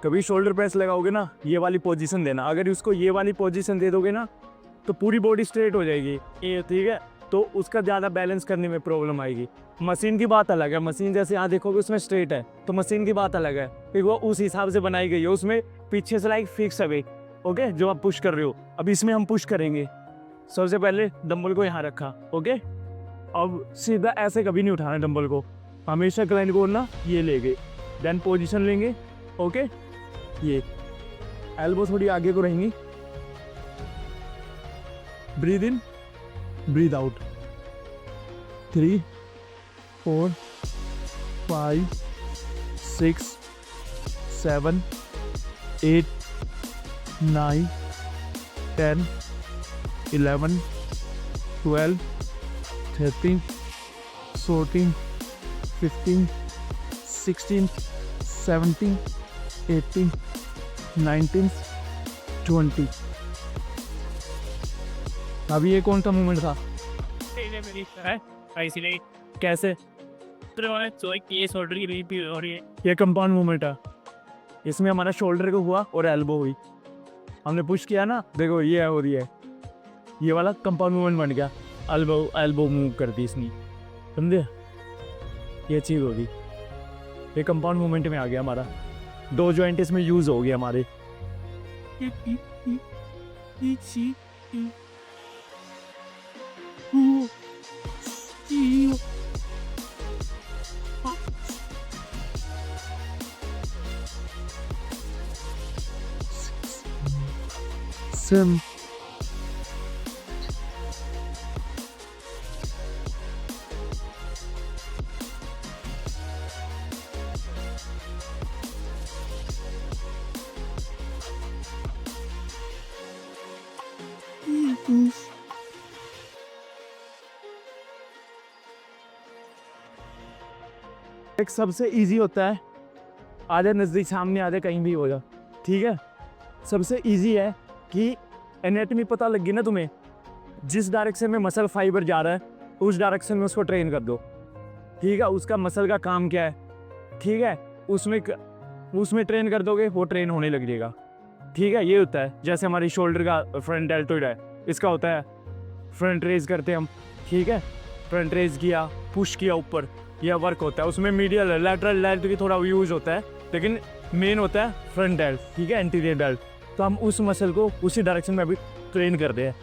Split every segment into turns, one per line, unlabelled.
कभी shoulder press लगाओगे ना, ये वाली पोजीशन देना। अगर उसको ये वाली पोजीशन दे दोगे ना तो पूरी बॉडी स्ट्रेट हो जाएगी ये, ठीक है। तो उसका ज़्यादा बैलेंस करने में प्रॉब्लम आएगी। मशीन की बात अलग है, मशीन जैसे यहाँ देखोगे उसमें स्ट्रेट है, तो मशीन की बात अलग है, फिर वो उस हिसाब से बनाई गई है, उसमें पीछे से लाइक फिक्स है वेट, ओके, जो आप पुश कर रहे हो। अब इसमें हम पुश करेंगे। सबसे पहले डंबल को यहाँ रखा, ओके। अब सीधा ऐसे कभी नहीं उठाना डंबल को, हमेशा क्लाइंट को ना ये लेंगे, देन पोजीशन लेंगे, ओके। ये एल्बो थोड़ी आगे को रहेंगी, ब्रीद इन ब्रीद आउट, 3 4 5 6 7 8 9 10 11 12 13 14 15 16 17 18 19 20। अभी ये कौन सा मूवमेंट था?
इसीलिए
कैसे?
ये शोल्डर की भी हो रही है।
ये कंपाउंड मूवमेंट है, इसमें हमारा शोल्डर को हुआ और एल्बो हुई, हमने पुश किया ना, देखो ये हो रही है, ये वाला कंपाउंड मूवमेंट बन गया, एल्बो एल्बो मूव कर दी इसने, समझे? ये चीज़ होगी, ये कंपाउंड मूवमेंट में आ गया हमारा, 2 जॉइंट इसमें यूज हो गए हमारे। Sim. एक सबसे इजी होता है, आधे नज़दीक सामने आधे कहीं भी हो जा, ठीक है। सबसे इजी है कि एनाटॉमी पता लग गई ना तुम्हें, जिस डायरेक्शन में मसल फाइबर जा रहा है उस डायरेक्शन में उसको ट्रेन कर दो, ठीक है। उसका मसल का काम क्या है, ठीक है, उसमें ट्रेन कर दोगे, वो ट्रेन होने लग जाएगा, ठीक है। ये होता है जैसे हमारी शोल्डर का फ्रंट डेल्टोइड है, इसका होता है फ्रंट रेज करते हैं हम, ठीक है। फ्रंट रेज किया, पुश किया ऊपर, यह वर्क होता है। उसमें मीडियल लैटरल डेल्ट की थोड़ा यूज होता है, लेकिन मेन होता है फ्रंट डेल्ट, ठीक है, एंटीरियर डेल्ट। तो हम उस मसल को उसी डायरेक्शन में अभी ट्रेन कर रहे हैं।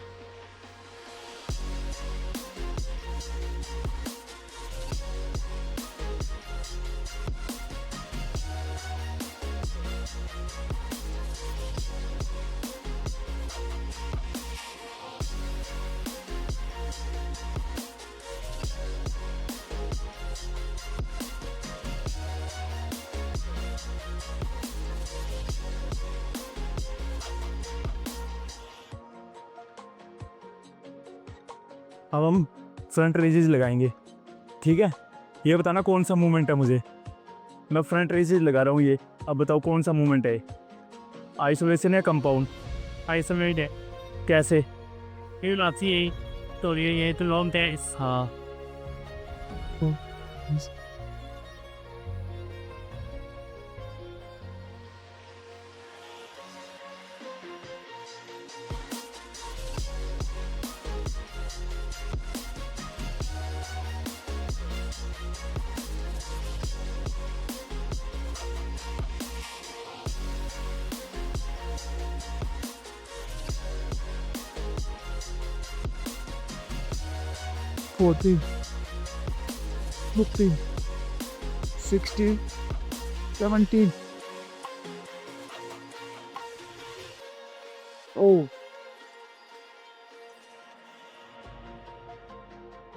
अब हम फ्रंट रेजेस लगाएंगे, ठीक है। ये बताना कौन सा मूवमेंट है मुझे, मैं फ्रंट रेजेस लगा रहा हूँ ये, अब बताओ कौन सा मूवमेंट है, आइसोलेशन या कंपाउंड?
आइसोलेट है,
कैसे?
ये लाती है तो ये तो लॉन्ग है।
हाँ, फोर्टीन 15 16 17। ओ,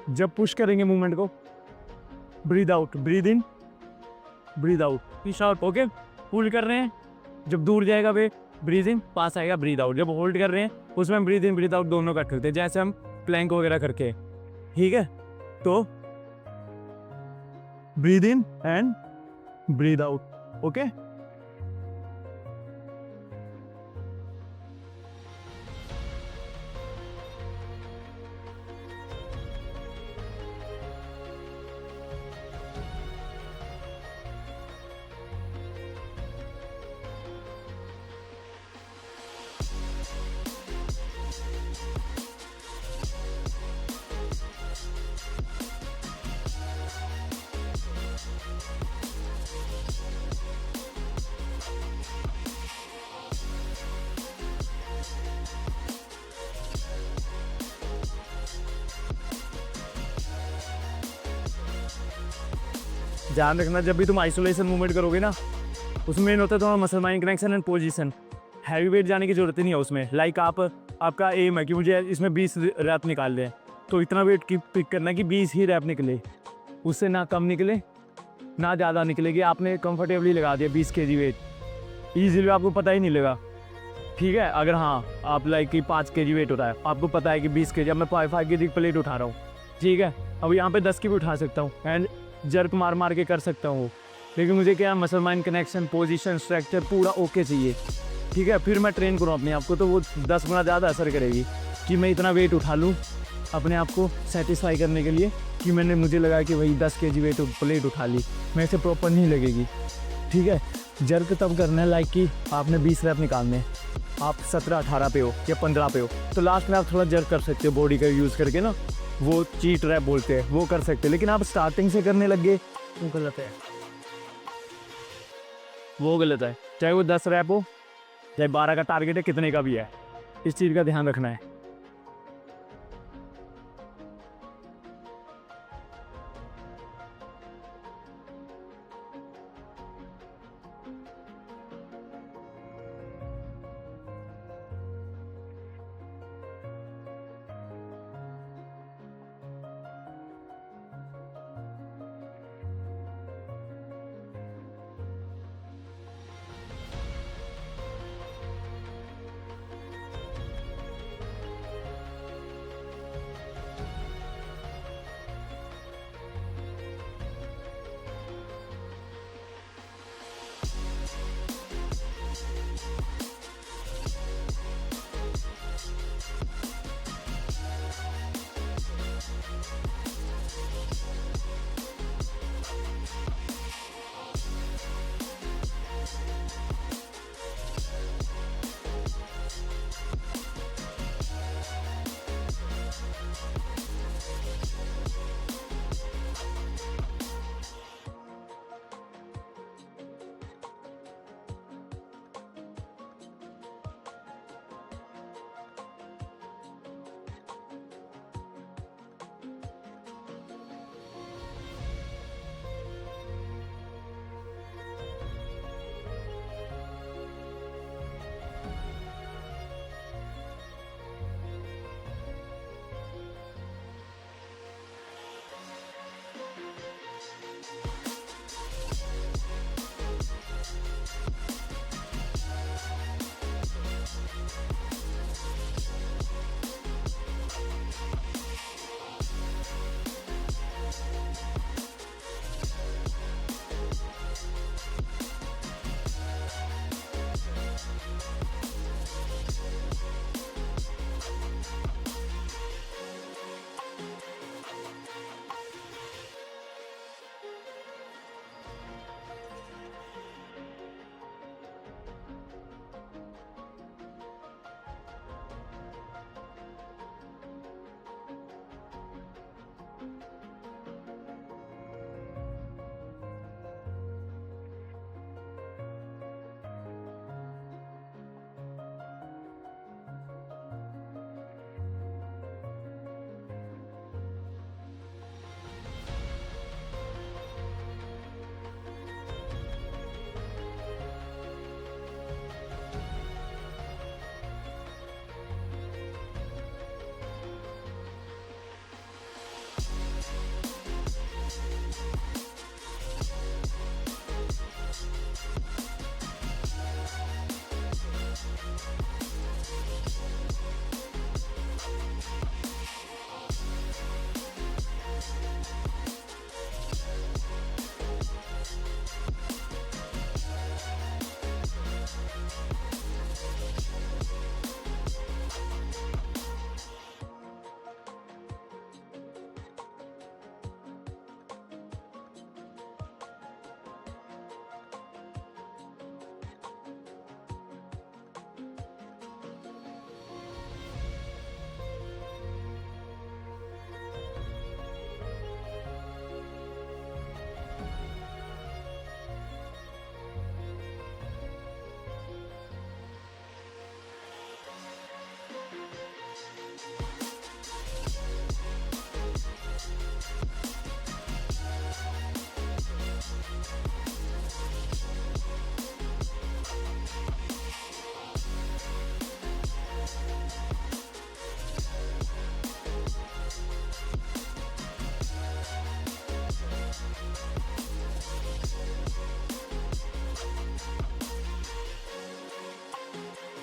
जब पुश करेंगे मूवमेंट को, breathe out, breathe in breathe out,
push out,
okay. Pull कर रहे हैं, जब दूर जाएगा वे ब्रीद इन, पास आएगा ब्रीद आउट। जब होल्ड कर रहे हैं उसमें हम ब्रीद इन ब्रीद आउट दोनों कर सकते हैं, जैसे हम प्लैंक वगैरह करके, ठीक है। तो breathe in and breathe out, okay. ध्यान रखना जब भी तुम आइसोलेशन मूवमेंट करोगे ना, उसमें मेन होता है तुम्हारा muscle mind connection and position. Heavy weight जाने की जरूरत ही नहीं है उसमें। लाइक आपका एम है कि मुझे इसमें 20 रैप निकाल दें, तो इतना वेट की पिक करना है कि 20 ही रैप निकले, उससे ना कम निकले ना ज़्यादा निकलेगी। आपने कंफर्टेबली लगा दिया 20 kg वेट, ईजिली आपको पता ही नहीं लगा। ठीक है, अगर हाँ आप लाइक कि 5 kg वेट होता है, आपको पता है कि 20 kg, अब मैं 5 kg की प्लेट उठा रहा हूँ, ठीक है, अब यहाँ पे 10 की भी उठा सकता हूँ एंड जर्क मार मार के कर सकता हूँ, लेकिन मुझे क्या muscle mind connection, position, structure पूरा ओके चाहिए। ठीक है, फिर मैं ट्रेन करूँ अपने आप को, तो वो 10 गुना ज़्यादा असर करेगी कि मैं इतना वेट उठा लूँ अपने आप को सेटिस्फाई करने के लिए कि मुझे लगा कि वही 10 kg वेट प्लेट उठा ली, मेरे से प्रॉपर नहीं लगेगी। ठीक है, जर्क तब करना है लाइक कि आपने 20 रैप निकालने, आप 17-18 पे हो या 15 पे हो, तो लास्ट में आप थोड़ा जर्क कर सकते हो बॉडी का यूज़ करके ना, वो चीट रैप बोलते हैं, वो कर सकते हैं। लेकिन आप स्टार्टिंग से करने लग गए वो गलत है, वो गलत है। चाहे वो 10 रैप हो, चाहे 12 का टारगेट है, कितने का भी है, इस चीज़ का ध्यान रखना है।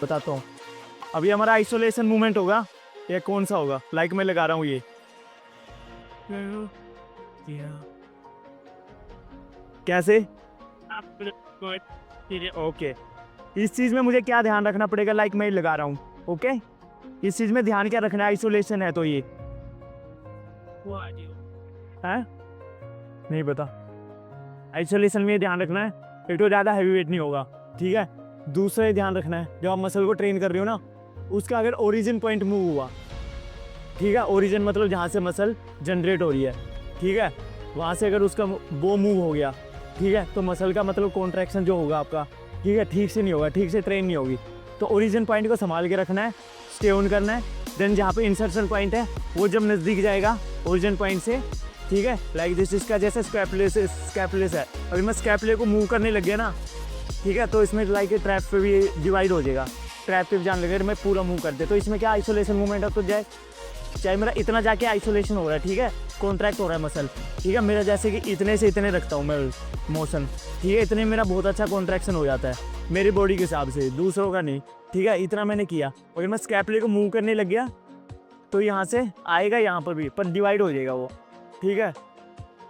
बताता हूँ। अभी हमारा आइसोलेशन मूवमेंट होगा, ये कौन सा होगा, लाइक मैं लगा रहा हूँ ये, कैसे, ओके। इस चीज़ में मुझे क्या ध्यान रखना पड़ेगा, लाइक मैं लगा रहा हूँ, ओके। इस चीज़ में ध्यान क्या रखना है, आइसोलेशन है तो ये है, नहीं पता। आइसोलेशन में ध्यान रखना है, एक तो ज़्यादा हैवी वेट नहीं होगा, ठीक है। दूसरा ये ध्यान रखना है, जब आप मसल को ट्रेन कर रहे हो ना, उसका अगर ओरिजिन पॉइंट मूव हुआ, ठीक है, ओरिजिन मतलब जहाँ से मसल जनरेट हो रही है, ठीक है, वहाँ से अगर उसका वो मूव हो गया, ठीक है, तो मसल का मतलब कॉन्ट्रैक्शन जो होगा आपका, ठीक है, ठीक से नहीं होगा, ठीक से ट्रेन नहीं होगी। तो ओरिजिन पॉइंट को संभाल के रखना है, स्टे ऑन करना है। देन जहाँ पे इंसर्शन पॉइंट है वो जब नज़दीक जाएगा ओरिजिन पॉइंट से, ठीक है, लाइक दिस, इसका जैसे स्कैपुलस है, अगर मैं स्कैपुले को मूव करने लग गया ना, ठीक है, तो इसमें लाइक ट्रैप पे भी डिवाइड हो जाएगा, ट्रैप पे भी जाने लगे, मैं पूरा मूव कर दे, तो इसमें क्या आइसोलेशन मूवमेंट है, तो जाए चाहे मेरा इतना जाके आइसोलेशन हो रहा है, ठीक है, कॉन्ट्रैक्ट हो रहा है मसल, ठीक है, मेरा जैसे कि इतने से इतने रखता हूँ मैं मोशन, ठीक है, इतने मेरा बहुत अच्छा कॉन्ट्रैक्शन हो जाता है मेरी बॉडी के हिसाब से, दूसरों का नहीं, ठीक है, इतना मैंने किया। अगर मैं स्कैपुले को मूव करने लग गया तो यहाँ से आएगा, यहाँ पर भी पर डिवाइड हो जाएगा वो, ठीक है,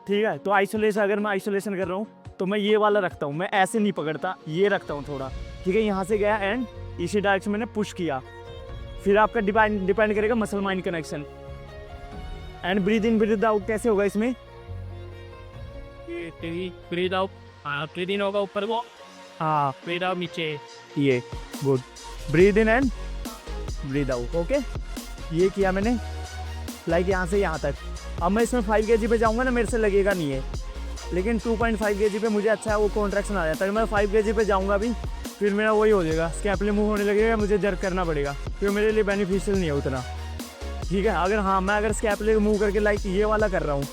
ठीक है। तो आइसोलेशन, अगर मैं आइसोलेशन कर रहा हूँ तो मैं ये वाला रखता हूँ, मैं ऐसे नहीं पकड़ता, ये रखता हूँ थोड़ा, ठीक है, यहाँ से गया एंड इसी डायरेक्शन मैंने पुश किया। फिर आपका डिपेंड करेगा muscle mind connection. And breathe in breathe out कैसे होगा इसमें,
ब्रीद आउट, ब्रीद इन होगा ऊपर को,
हाँ,
ब्रीद आउट नीचे,
ये good, breathe in and breathe out, okay. ये किया मैंने, लाइक यहाँ से यहाँ तक। अब मैं इसमें 5 kg पे जाऊँगा ना, मेरे से लगेगा नहीं है, लेकिन 2.5 kg पे मुझे अच्छा वो कॉन्ट्रैक्शन आ जाता है। मैं 5 kg पे जाऊँगा भी, फिर मेरा वही हो जाएगा, स्कैपुले मूव होने लगेगा, मुझे जर्क करना पड़ेगा, फिर मेरे लिए बेनिफिशियल नहीं है उतना, ठीक है। अगर हाँ, मैं अगर स्कैपुले को मूव करके लाइक ये वाला कर रहा हूँ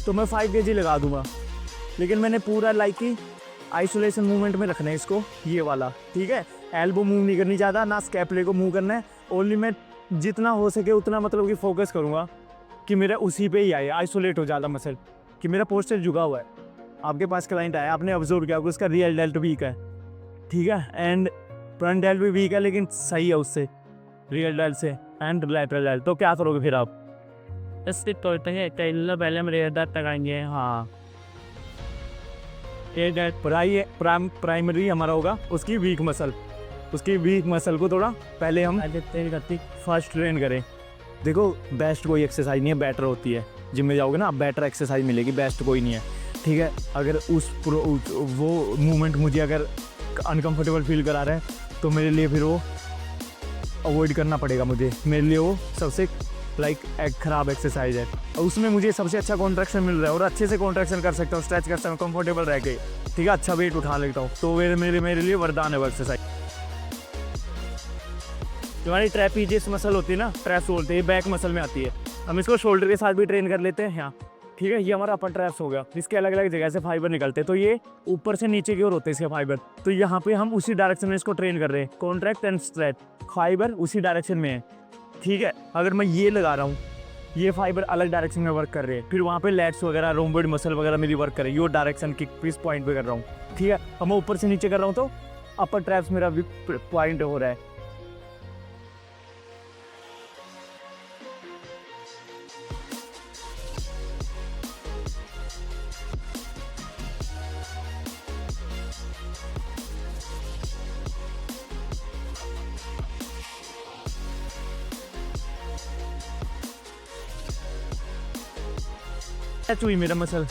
तो मैं 5 kg लगा दूंगा, लेकिन मैंने पूरा लाइक ही आइसोलेशन मूवमेंट में रखना है इसको, ये वाला, ठीक है। एल्बो मूव नहीं करनी ज़्यादा, ना स्कैपुले को मूव करना है, ओनली मैं जितना हो सके उतना मतलब कि फोकस करूँगा कि मेरा उसी पे ही आए, आइसोलेट हो ज़्यादा मसल, कि मेरा पोस्चर झुका हुआ है। आपके पास क्लाइंट आया, आपने ऑब्जर्व किया कि उसका रियल डेल्ट वीक है, ठीक है, एंड फ्रंट डेल्ट भी वीक है लेकिन सही है उससे, रियल डेल्ट से एंड लैटरल डेल्ट, तो क्या करोगे फिर आप,
इससे तोड़ते हैं टेलर पहले हम रेयर दांत लगाएंगे,
हाँ, ये डेल्ट प्राइमरी हमारा होगा उसकी वीक मसल, उसकी वीक मसल को थोड़ा पहले हम फर्स्ट ट्रेन करें। देखो बेस्ट कोई एक्सरसाइज नहीं है, बेटर होती है। जिम में जाओगे ना, आप बेटर एक्सरसाइज मिलेगी, बेस्ट कोई नहीं है, ठीक है। अगर वो मूवमेंट मुझे अगर अनकंफर्टेबल फील करा रहा है तो मेरे लिए फिर वो अवॉइड करना पड़ेगा मुझे, मेरे लिए वो सबसे लाइक एक ख़राब एक्सरसाइज है, और उसमें मुझे सबसे अच्छा कॉन्ट्रैक्शन मिल रहा है और अच्छे से कॉन्ट्रैक्शन कर सकता हूँ, स्ट्रेच कर सकता हूँ कंफर्टेबल रह के, ठीक है, अच्छा वेट उठा लेता हूँ, तो मेरे लिए वरदान है वो एक्सरसाइज। जो हमारी ट्रैपीजियस मसल होती है ना, ट्रैप्स बोलते हैं, बैक मसल में आती है, हम इसको शोल्डर के साथ भी ट्रेन कर लेते हैं यहाँ, ठीक है। ये हमारा अपर ट्रैप्स हो गया, इसके अलग अलग जगह से फाइबर निकलते हैं, तो ये ऊपर से नीचे की ओर होते हैं इसके फाइबर, तो यहाँ पे हम उसी डायरेक्शन में इसको ट्रेन कर रहे हैं, कॉन्ट्रैक्ट एंड स्ट्रेच, फाइबर उसी डायरेक्शन में है, ठीक है। अगर मैं ये लगा रहा हूँ, ये फाइबर अलग डायरेक्शन में वर्क कर रहे हैं, फिर वहाँ पे लैट्स वगैरह, रोम्बोइड मसल वगैरह मेरी वर्क कर रही है, ये डायरेक्शन की इस पॉइंट पे कर रहा हूँ, ठीक है। अब मैं ऊपर से नीचे कर रहा हूँ तो अपर ट्रैप्स मेरा पॉइंट हो रहा है। स्ट्रेच हुई मेरा मसल,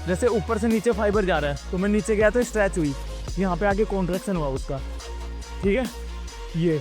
जैसे ऊपर से नीचे फाइबर जा रहा है तो मैं नीचे गया तो स्ट्रेच हुई, यहाँ पे आके कॉन्ट्रैक्शन हुआ उसका, ठीक है। ये